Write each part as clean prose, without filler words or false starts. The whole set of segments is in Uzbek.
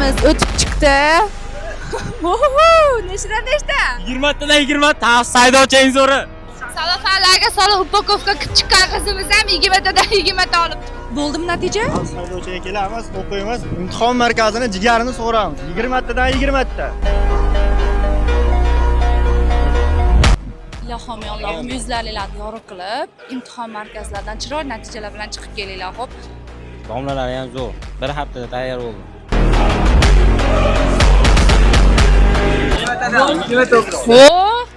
ukamiz o'tib chiqdi. Nechta? 20 tadan 20 tavsiz haydovchi eng zo'ri. Salafanlarga solib upakovka qilib chiqqan qizimiz ham 20 tadan 20 ta olib. Bo'ldimi natija? Haydovchiga kelamiz, o'qiymiz, imtihon markazini jigarini so'ramiz. 20 tadan 20 ta. Ilohim Allohim yuzlaringlarni yorug' qilib, imtihon markazlaridan chiroyli natijalar bilan chiqib kelinglar, xo'p? Domlalar ham zo'r. Bir haftada tayyor bo'ldim.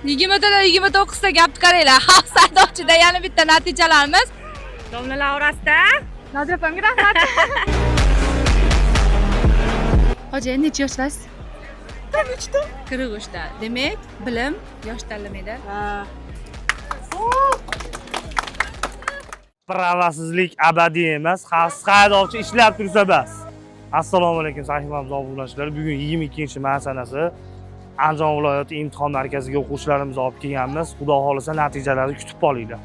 20 tadan 29 ta gapni qaranglar. Xalq haydovchida yana bitta natijalarimiz. Domlalar orasida Nodira opamga rahmat. Hoji, necha yoshlarsiz? 43 ta. Demak, bilim yosh tanlamaydi. Pravasizlik abadiy emas, xavfsiz haydovchi ishlab tursa bas. Assalomu alaykum, sahifamiz obunachilari. Bugun 22-may sanasi Andijon viloyati imtihon markaziga o'quvchilarimizni olib kelganmiz. Xudo xolisa natijalarni kutib olinglar.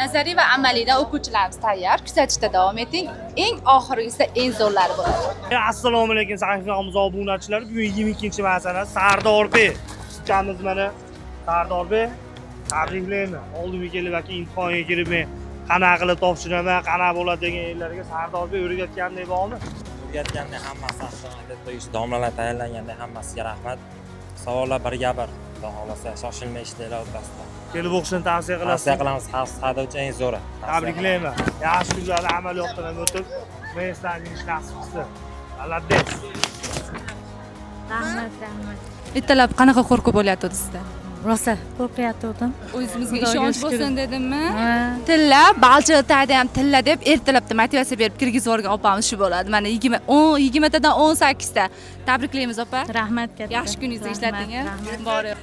Nazariy va amaliyda o'quvchilarimiz tayyor. Kuzatishda davom eting. Eng oxirgisi eng zo'rlari bo'ladi. Assalomu alaykum, sahifamiz obunachilari. Bugun 22-may sanasi Sardorbek. Ukamiz mana Sardorbek. Tabriklayman. Oldimga kelib yoki imtihonga kirib men qanaqa qilib topshiraman, qanaqa bo'ladi degan yerlarga Sardorbek o'rgatgandek bormi? O'rgatganda hammasi astomatda qo'yish, domlalar tayyorlanganda hammasiga rahmat. Savollar birga bir. Xudo xolasa shoshilmay ishlanglar o'rtasida. Kelib o'qishni tavsiya qilasiz. Tavsiya qilamiz, xavfsiz haydovchi eng zo'ri. Tabriklayman. Yaxshi kunlarda amaliyotdan o'tib, men sizlarning ish nasib qilsin. Alabdes. Rahmat. Ertalab qanaqa qo'rquv bo'layotdi sizda? Rosa qo'rqayotgandim. O'zimizga Xudoga ishonch shukr. bo'lsin dedimmi? Ha. Tilla, balchiqda ham tilla deb ertalabda motivatsiya berib kirgizib yuborgan opamiz shu bo'ladi. Mana 20 tadan 18 ta. Tabriklaymiz opa. Rahmat katta. Yaxshi kuningizda ishlating. Rahmat. Bori.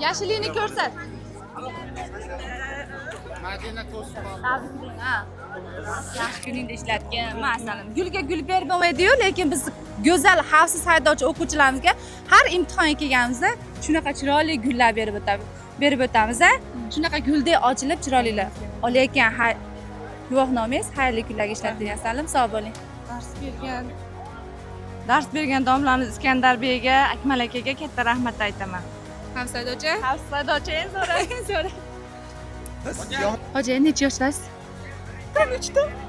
Yaxshilikni ko'rsat. Yaxshi kuningda ishlatgin. Masalan, gulga gul berib bo'lmaydi-yu, lekin biz go'zal, xavfsiz haydovchi o'quvchilarimizga har imtihonga kelganimizda shunaqa chiroyli gullar berib o'tamiz. Shunaqa guldek ochilib chiroylilar. Olayotgan guvohnomangiz xayrli kunlarga ishlating. Assalom, sog' bo'ling. Dars bergan domlamiz Iskandar Beyga, Akmal akaga katta rahmat aytaman. Xavfsiz haydovchi? Xavfsiz haydovchi eng zo'ri. Hoji, necha yoshlarsiz?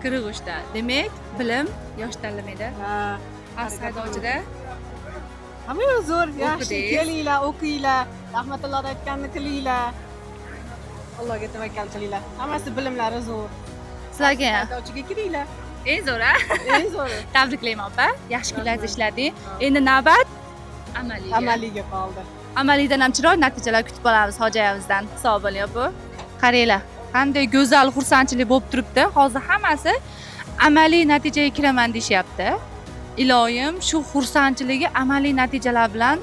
43 ta. Demak, bilim yosh tanlamaydi. Xavfsiz haydovchida Hamma yoq zo'r, yaxshi O'qidingiz. kelinglar, o'qinglar, rahmatulloh aytganini qilinglar. Allohga tavakkal qilinglar. Hammasi bilimlari zo'r. sizlarga Haydovchiga kiringlar. eng zo'ra. Eng zo'ri. Tabriklayman opa. Yaxshi kunlarda ishlating. Endi navbat amaliy. Amaliyga qoldi. Amaliydan ham chiroyli natijalar kutib olamiz hojayimizdan. Sog' bo'ling opa. Qaranglar, qanday go'zal xursandchilik bo'lib turibdi. Hozir hammasi amaliy natijaga kiraman deyapti. Iloyim shu xursandchiligi amaliy natijalar bilan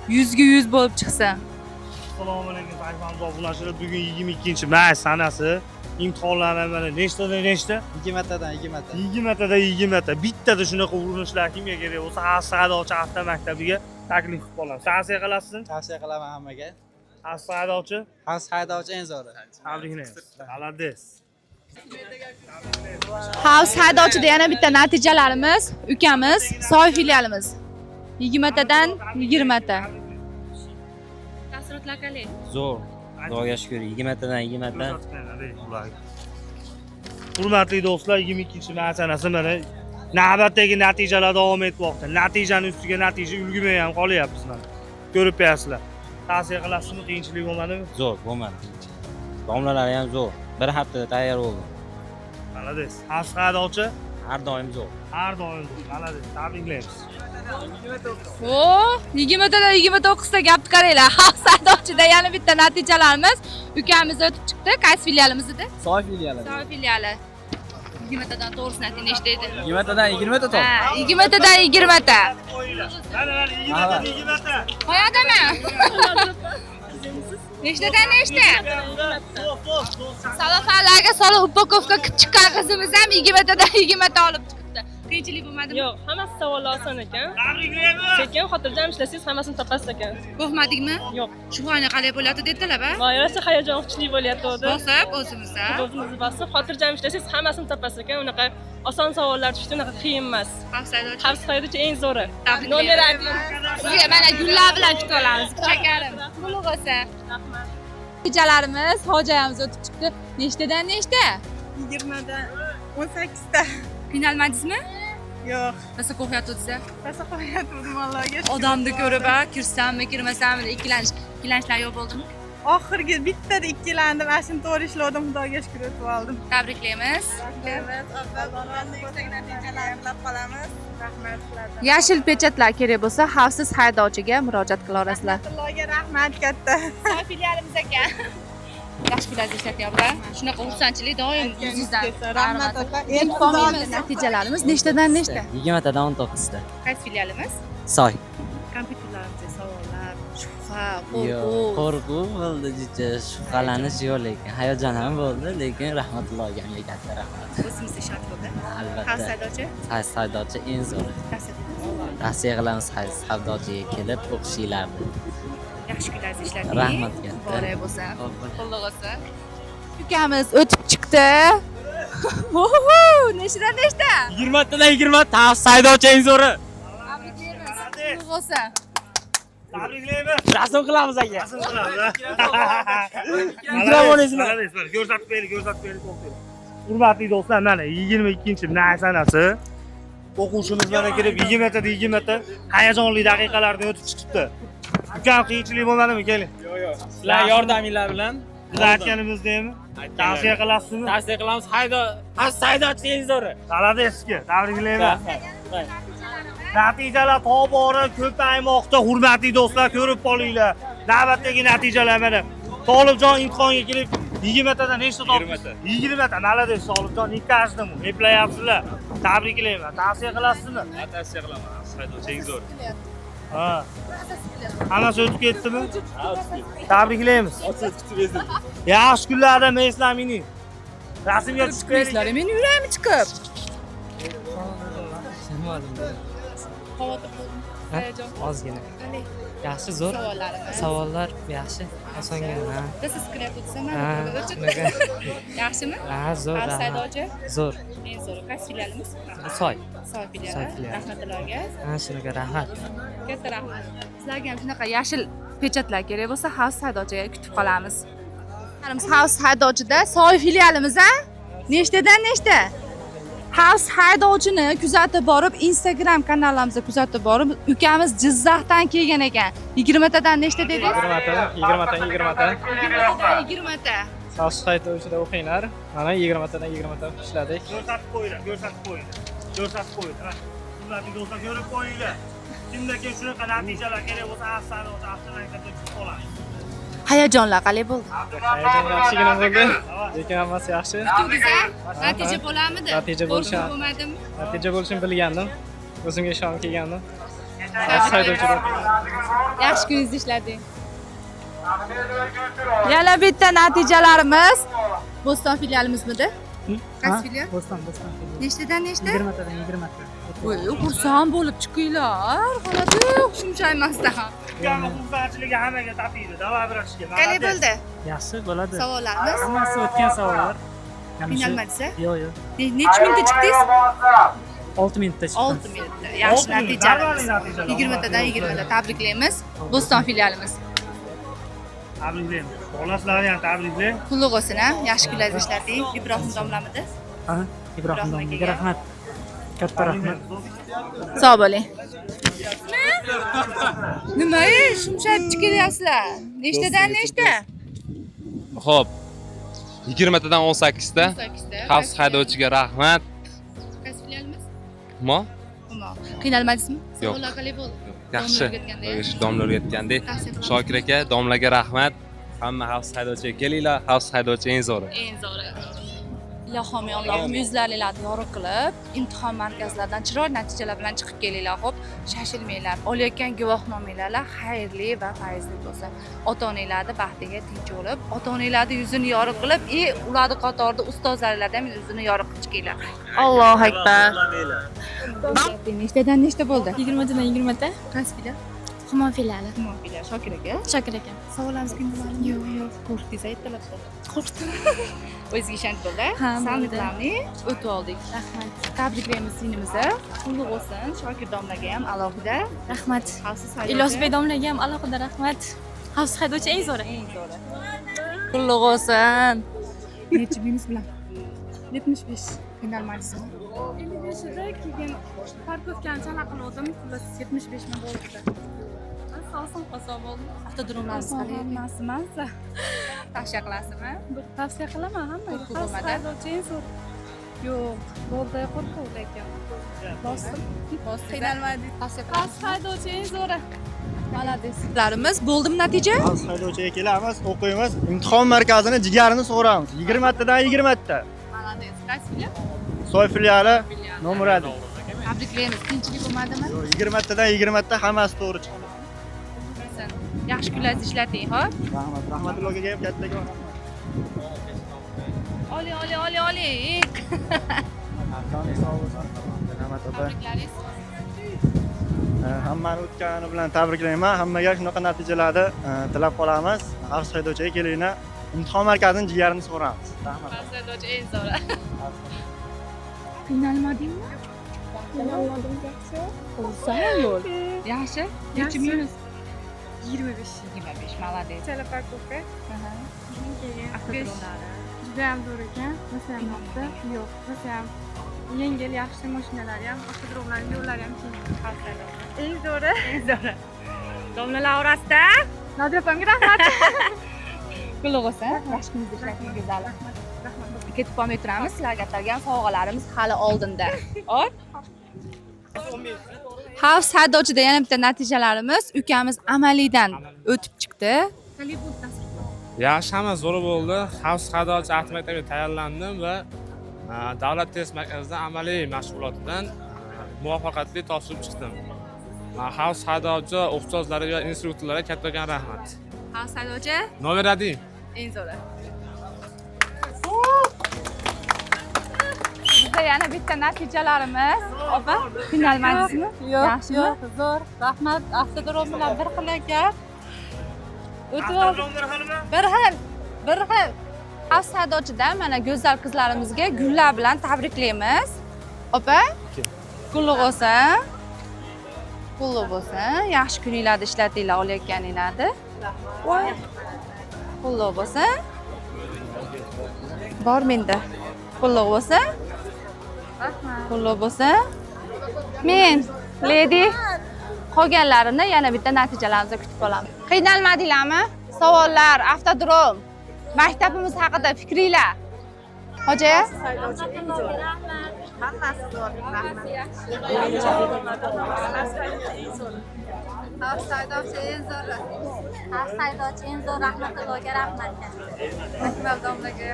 100 ga 100 bo'lib chiqsin. Assalomu alaykum, sahifamiz obunachilari. Bugun 22-may sanasi imtihonlarni mana nechtadan nechta? 20 tadan 20 ta. 20 tadan 20 ta. Bittada shunaqa urinishlar kimga kerak bo'lsa, xavfsiz haydovchi avtomaktabiga taklif qilib qolamiz. Tavsiya qilasizmi? Tavsiya qilaman hammaga. Xavfsiz haydovchi Xavfsiz haydovchi eng zo'ri. tabriklaymiz. Alabdes. Xavfsiz haydovchida yana bitta natijalarimiz, ukamiz, Soy filialimiz. 20 tadan 20 ta. Taassurotlar qanday? Zo'r. Xudoga shukr, 20 tadan 20 ta. Hurmatli do'stlar, 22-may sanasi mana navbatdagi natijalar davom etmoqda. Natijaning ustiga natija ulgurmay ham qolyapmiz mana. Ko'rib turasizlar. Tavsiya qilasizmi? Qiyinchilik bo'lmadimi? Zo'r bo'lmadi. Domlalar ham zo'r. Bir haftada tayyor bo'ldim. Malades. Xavfsiz haydovchi Har doim zo'r. har doim. Malades. Tabriklaymiz. 20 tadan 29 ta gapni qaranglar. Xavfsiz haydovchida yana bitta natijalarimiz. Ukamiz o'tib chiqdi. Qaysi filialimiz edi? Soy filiali. Soy filiali. 20 tadan to'g'risini ayting, nechta edi? 20 tadan 20 ta top. Ha, 20 tadan 20 ta. Mana 20 tadan 20 ta. Qo'yadimi? Nechtadan nechta? Salafanlarga solib upakovka qilib chiqqan qizimiz ham 20 tadan 20 ta olib chiqibdi. Qiyinchilik bo'lmadimi? Yo'q, hammasi savollar oson ekan. Tabriklaymiz. Sekin xotirjam ishlasangiz hammasini topasiz ekan. Qo'rqmadingmi? Yo'q. Shuhona qalay bo'lyapti dedilar a? G'oyasi hayajon kuchli bo'lyapti. Bosib o'zimizda. O'zimizni bosib, xotirjam ishlasangiz hammasini topasiz ekan. Unaqa oson savollar tushdi, unaqa qiyin emas. Xavfsiz haydovchi. Xavfsiz haydovchi eng zo'ri. Tabriklayman. Nomer 1. Sizga mana gullar bilan kutib olamiz. Shakarim. Qutlug' bo'lsin. Natijalarimiz hojayamiz o'tib chiqdi. Nechtadan nechta? 20dan 18ta. Qiynalmadingizmi? Yo'q. Rosa qo'rqyapsiz. Rosa qo'yatdim Allohga. Odamni ko'rib, kirsammi, kirmasammi ikkilanishlar yo'q bo'ldimi? Oxirgi bittada ikkilandim, ana shuni to'g'ri ishladim, Xudoga shukr etib oldim. Tabriklaymiz. Yuksak natijalar tilab qolamiz. Rahmat sizlarga. Yashil pechatlar kerak bo'lsa, xavfsiz haydovchiga murojaat qila olasizlar. Allohga rahmat katta. Filialimiz ekan. Yaxshi kunlar ishlatyaptilar. Shunaqa xursandchilik doim yuzingizdan. Rahmat opa. Endi natijalarimiz nechtadan nechta? 20tadan 19ta. Qaysi filialimiz? Soy. Kompyuterlarimizda savollar, shubha, Yo'q, qo'rquv. qo'rquv bo'ldi, juda shubhalanish yo'q lekin hayajon ham bo'ldi, lekin rahmatullohga ham katta rahmat. O'zimizda shart bo'ldi. Albatta. Xavfsiz haydovchi. Xavfsiz haydovchi eng zo'ri. Tavsiya qilamiz xavfsiz haydovchiga kelib o'qishinglarni. Yaxshi kunlar ishlating. Rahmat katta. Bore bo'lsin. Xo'p, Qutlug' bo'lsin. Ukamiz o'tib chiqdi. Oho, nechtadan nechta? 20tadan 20 xavfsiz haydovchi eng zo'ri. Tabriklaymiz. Qutlug' bo'lsin. Tabriklaymiz. Rasm qilamiz aka. Rasm qilamiz. Mikrofoningizni. Ko'rsatib bering, to'xtang. Hurmatli do'stlar, mana 22-may sanasi o'quvchimiz mana kirib 20ta hayajonli daqiqalardan o'tib chiqibdi. Ukam qiyinchilik bo'lmadimi? Keling. Sizlar yordaminglar bilan Biz aytganimizdami? Tavsiya qilasizmi? tavsiya qilamiz. Xavfsiz haydovchi eng zo'ri. Talada sizga tabriklayman. Natijalar tobora ko'paymoqda, hurmatli do'stlar, ko'rib qolinglar. Navbatdagi natijalar mana Tolibjon imtihonga kelib 20tadan nechta topdi? 20ta. Malades Tolibjon, ikkasini eplayapsizlar. Tabriklayman. Tavsiya qilasizmi? Tavsiya qilaman. Haydovchi eng zo'ri. Ha. Hammasi o'tib ketdimi? Tabriklaymiz. Yaxshi kunlarda meslamining. Rasmga tushib Sizlar men yuragim chiqib. Xavotir bo'ldim. Hayajon. Ozgina. Qanday Yaxshi, zo'r. savollarimiz? Savollar yaxshi, osongina. Siz qilyapsizmi? Ha, shunaqa. Yaxshimi? Ha, zo'r. Xavfsiz rahmat. haydovchi. Zo'r. Eng zo'ri qaysi filialimiz? Soy. Soy filiali. Soy filiali. Rahmatullohga. Ha, shunaqa rahmat. Katta rahmat. Sizlarga ham shunaqa yashil pechatlar kerak bo'lsa, xavfsiz haydovchiga kutib qolamiz. Xavfsiz haydovchida Soy filialimiz a? Nechtadan nechta? Xavfsiz haydovchini kuzatib borib, Instagram kanalimizga kuzatib borib, ukamiz Jizzaxdan kelgan ekan. 20tadan nechta dedingiz? 20ta. 20ta. Xavfsiz haydovchida o'qinglar. Mana 20tadan 20ta ishladik. ko'rsatib qo'yinglar. Hurmatli do'stlar, ko'rib qo'yinglar. Kimdan keyin shunaqa natijalar kerak bo'lsa, avtomatikda chiqib qoladi. Hayajonlar qalay bo'ldi? Hayajon yaxshigina bo'ldi, lekin hammasi yaxshi. Natija bo'lamidi? Natija bo'lishi. Bo'lmadimi? Natija bo'lishini bilgandim. O'zimga ishonib kelgandim. Xavfsiz haydovchida. Yaxshi kuningizni ishlading. Yana bitta natijalarimiz Bo'ston filialimizmidi? Qaysi filial? Bo'ston. Nechtadan nechta? 20tadan 20ta. Voy, xursand bo'lib chiqinglar. Xonada xushaymasdan. Ukam xursandchiligi hammaga topiydi. Davom etishga. Qalay bo'ldi? Yaxshi bo'ladi. Savollarimiz? Hammasi o'tgan savollar. Qiynalmadingiz? Yo'q. Necha minutda chiqdingiz? 6 minutda chiqdim. 6 minutda. Yaxshi natijalarimiz. 20tadan 20ta tabriklaymiz. Bo'ston filialimiz. Tabriklayman. Bolaslarni ham tabriklang. Qutlug' bo'lsin, ha? Yaxshi kunlar ishlating. Ibrohim domlamidi? Ha, Ibrohim domlaga rahmat. Katta rahmat. Sog' bo'ling. Nima ish? Shumshatib kelyapsizlar. Nechtadan nechta? Xo'p. 20tadan 18ta. 18ta. Xavfsiz haydovchiga rahmat. Qaysi filialimiz? Mo? Qiynalmadingizmi? Yo'q. Savollar qalay bo'ldi? Yaxshi. Domla o'rgatgandek. Shokir aka, domlaga rahmat. Hamma xavfsiz haydovchiga kelinglar. Xavfsiz haydovchi eng zo'ri. Eng zo'ri. Ilohim Allohim yuzlaringlarni yorug' qilib, imtihon markazlaridan chiroyli natijalar bilan chiqib kelinglar. Xo'p, shoshilmanglar. Olayotgan guvohnomalar xayrli va fayzli bo'lsin. Ota-onalarni baxtiga tinch bo'lib, ota-onalarni yuzini yorug' qilib, ularni qatorida ustozlarlardan yuzini yorug' qilib kelinglar. Allohu akbar. Nechtadan nechta bo'ldi? 20tadan 20ta. Qaysi filial? Xumon filiali. Muofiylar Shokir aka. Shokir aka. Savollarimizga nima? Yo'q. Qo'rqdingiz aytdilar-da. Qo'rqdim. O'zingizga ishonch bo'ldi. Ha, Sandiqlarni o'tib oldik. Rahmat. Tabriklaymiz singlimizni. Qulluq bo'lsin. Shokir domlaga ham alohida. Rahmat. Xavfsiz haydovchi. Ilosbek domlaga ham alohida rahmat. Xavfsiz haydovchi eng zo'ri. Eng zo'ri. Qulluq bo'lsin. Necha minus bilan? 75. Qiynalmaysizmi? 55 ida keyin parkovkani chala qildim. Xullas 75 ming bo'ldi. Asosan qo'zg'ab oldim. Avtodromlarimiz qalay? Hammasi mazza. Tavsiya qilasizmi? Tavsiya qilaman hammaga. Qo'rquv bo'lmadi? Haydovchi eng zo'r. Yo'q, bo'ldi qo'rquv lekin. Bosdim. Qiynalmadik. Tavsiya Xavfsiz haydovchi eng zo'ri. Malades. Sizlarimiz bo'ldimi natija? Xavfsiz haydovchiga kelamiz, o'qiymiz, imtihon markazini jigarini sug'uramiz. 20 tadan 20 ta. Malades. Qaysi filial? Soy filiali nomer 1. Tabriklaymiz. Qiyinchilik bo'lmadimi? 20 tadan 20 ta hammasi to'g'ri chiqdi. Yaxshi kunlaringizni ishlating, xo'p? Rahmat. Rahmatullohga ham kattakon. Oli. Rahmat opa. Tabriklaringiz. Hammani o'tgani bilan tabriklayman. Hammaga shunaqa natijalarni tilab qolamiz. Xavfsiz haydovchiga kelinglar. Imtihon markazining jigarini so'ramiz. Rahmat. Haydovchi eng zo'ri. Qiynalmadingmi? Qiynalmadim yaxshi. O'zim yo'l. Yaxshi. Necha minus? 25. 25. Malades. Chala parkovka. Aha. Keyin Avtodromlari. juda ham zo'r ekan. Nasam yo'qda. Yo'q, nasam yengil yaxshi mashinalar ham, avtodromlarning yo'llari ham keng. Eng zo'ri. Eng zo'ri. Domlalar orasida Nodira opamga rahmat. qulluq bo'lsin. Yaxshi kuningizni ishlating, go'zal. Ketib qolmay turamiz. Sizlarga atalgan sovg'alarimiz hali oldinda. Hop. Xavfsiz haydovchida yana bitta natijalarimiz ukamiz amaliydan o'tib chiqdi. Yaxshi, hamma zo'r bo'ldi. Xavfsiz haydovchi akt maktabiga tayyorlandim va davlat test markazidan amaliy mashg'ulotdan muvaffaqiyatli topshirib chiqdim. Xavfsiz haydovchi ustozlariga va instruktorlarga kattakon rahmat. Xavfsiz haydovchi Nomer 1. eng zo'ri. Bizda yana bitta natijalarimiz. Opa, qiynalmadingizmi? Yaxshimi? Zo'r. Rahmat. Avtodrom bilan bir xil ekan. O'tib oldim. Bir xil. Xavfsiz haydovchida mana go'zal qizlarimizga gullar bilan tabriklaymiz. Opa, qulluq bo'lsin. Qulluq bo'lsin. Yaxshi kuninglarni ishlatinglar, olayotganinglarni. Voy. Qulluq bo'lsin. Bor menda. Qulluq bo'lsin. Qulluq bo'lsin. Men, lady. Qolganlarini yana bitta natijalarimizda kutib qolamiz. Qiynalmadinglarmi? Savollar, avtodrom, maktabimiz haqida fikringlar. Hoji? Hammasi zo'r. Xavfsiz haydovchi eng zo'ri. Xavfsiz haydovchi eng zo'r rahmatullohga rahmat. Akmal domlaga.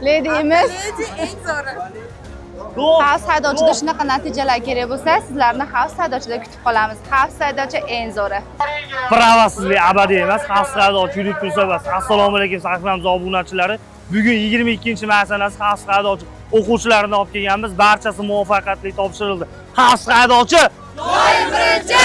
Lady Ladyimiz. eng zo'ri. Xavfsiz haydovchida shunaqa natijalar kerak bo'lsa, sizlarni xavfsiz haydovchida kutib qolamiz. Xavfsiz haydovchi eng zo'ri. Pravosizlik abadiy emas, xavfsiz haydovchi yuridik musobaqasi. Assalomu alaykum Sakramiz obunachilari. Bugun 22-may sanasi xavfsiz haydovchi o'quvchilarini olib kelganmiz. Barchasi muvaffaqiyatli topshirildi. Xavfsiz haydovchi Doim birinchi!